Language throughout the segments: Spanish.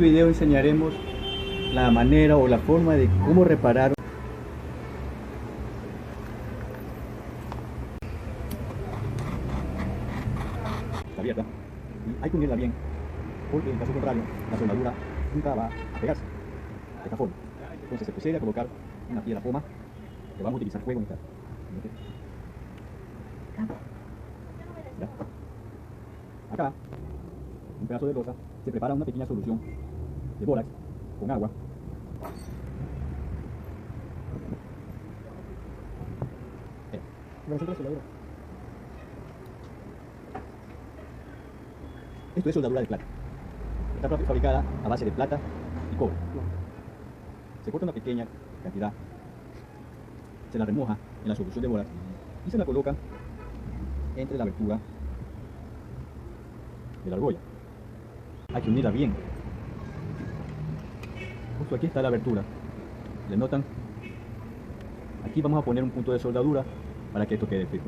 video enseñaremos la manera o la forma de cómo reparar. Está abierta y hay que unirla bien, porque en caso contrario la soldadura nunca va a pegarse de esta forma. Entonces se procede a colocar una piedra poma que vamos a utilizar fuego en esta. ¿Ya? Acá, un pedazo de losa, se prepara una pequeña solución de bórax con agua. Esto es soldadura de plata. Está fabricada a base de plata y cobre. Se corta una pequeña cantidad, se la remoja en la solución de bórax y se la coloca entre la abertura de la argolla. Hay que unirla bien. Justo aquí está la abertura. ¿Le notan? Aquí vamos a poner un punto de soldadura para que esto quede firme.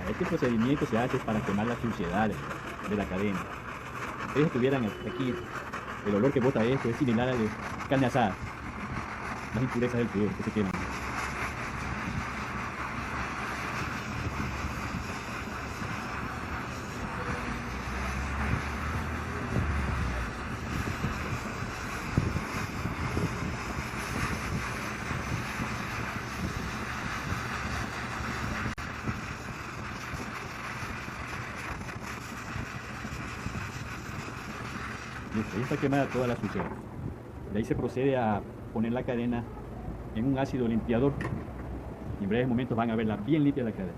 Este procedimiento se hace para quemar las suciedades de la cadena. Si ustedes estuvieran aquí, el olor que bota esto es similar al de carne asada. Las impurezas del fuego que se queman. Listo, ahí está quemada toda la suciedad. De ahí se procede a poner la cadena en un ácido limpiador y en breves momentos van a verla bien limpia la cadena.